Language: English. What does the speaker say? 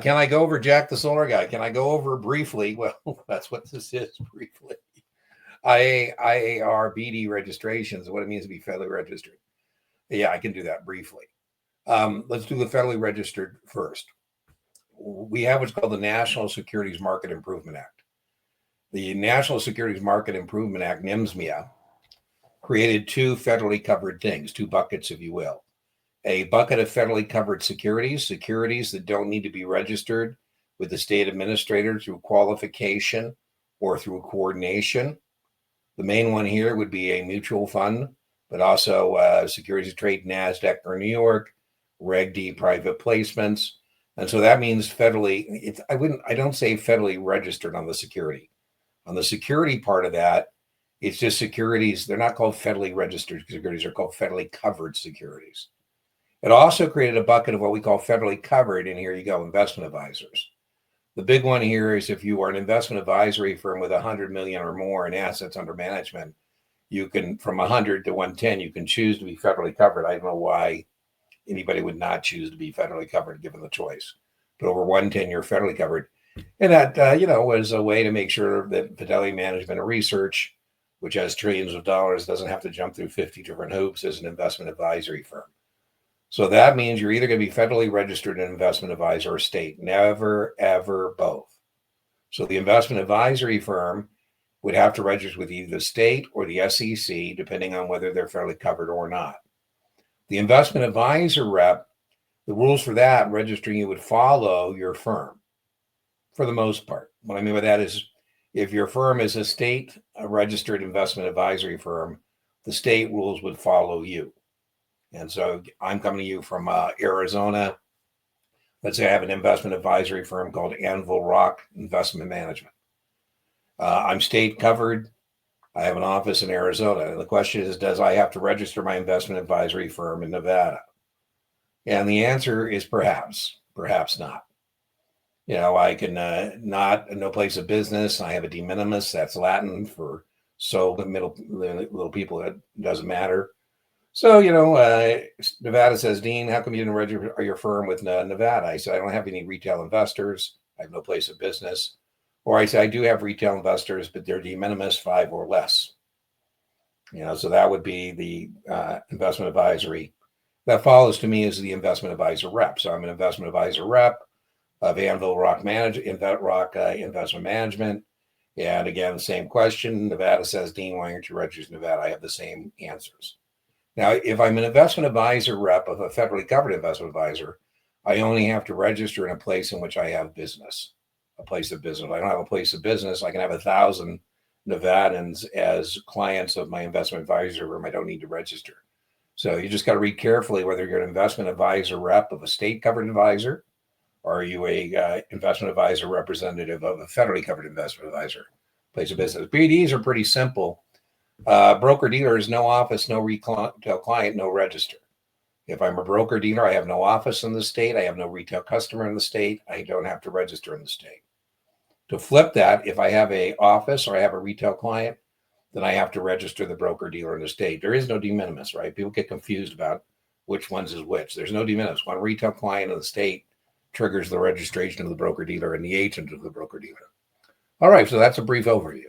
Can I go over Jack the Solar Guy? Can I go over briefly? Well, that's what this is briefly. IAR BD registrations, what it means to be federally registered. Yeah, I can do that briefly. Let's do the federally registered first. We have what's called the National Securities Market Improvement Act. The National Securities Market Improvement Act, NIMSMIA, created two federally covered things, two buckets, if you will. A bucket of federally covered securities that don't need to be registered with the state administrator through qualification or through coordination. The main one here would be a mutual fund, but also securities trade NASDAQ or New York, Reg D private placements. And so that means federally, I don't say federally registered on the security. On the security part of that, it's just securities. They're not called federally registered securities. They're called federally covered securities. It also created a bucket of what we call federally covered, and here you go, investment advisors. The big one here is if you are an investment advisory firm with 100 million or more in assets under management, you can, from 100 to 110, you can choose to be federally covered. I don't know why anybody would not choose to be federally covered given the choice. But over 110, you're federally covered. And that, was a way to make sure that Fidelity Management and Research, which has trillions of dollars, doesn't have to jump through 50 different hoops as an investment advisory firm. So that means you're either going to be federally registered an investment advisor or state, never, ever both. So the investment advisory firm would have to register with either the state or the SEC, depending on whether they're federally covered or not. The investment advisor rep, the rules for that registering you would follow your firm for the most part. What I mean by that is if your firm is a state registered investment advisory firm, the state rules would follow you. And so I'm coming to you from Arizona. Let's say I have an investment advisory firm called Anvil Rock Investment Management. I'm state covered. I have an office in Arizona. And the question is, does I have to register my investment advisory firm in Nevada? And the answer is perhaps not. I can no place of business. I have a de minimis. That's Latin for so little people. It doesn't matter. So, Nevada says, Dean, how come you didn't register your firm with Nevada? I said, I don't have any retail investors. I have no place of business. Or I say, I do have retail investors, but they're de minimis 5 or less. So that would be the investment advisory. That follows to me is the investment advisor rep. So I'm an investment advisor rep of Anvil Rock Investment Management. And again, the same question. Nevada says, Dean, why aren't you registered in Nevada? I have the same answers. Now, if I'm an investment advisor rep of a federally covered investment advisor, I only have to register in a place in which I have business, a place of business. If I don't have a place of business, I can have 1,000 Nevadans as clients of my investment advisor firm. I don't need to register. So you just got to read carefully whether you're an investment advisor rep of a state covered advisor, or are you a investment advisor representative of a federally covered investment advisor place of business. BDs are pretty simple. Broker dealer is no office, no retail client, no register. If I'm a broker dealer, I have no office in the state. I have no retail customer in the state. I don't have to register in the state. To flip that, if I have a office or I have a retail client, then I have to register the broker dealer in the state. There is no de minimis, right? People get confused about which ones is which. There's no de minimis. One retail client in the state triggers the registration of the broker dealer and the agent of the broker dealer. All right, so that's a brief overview.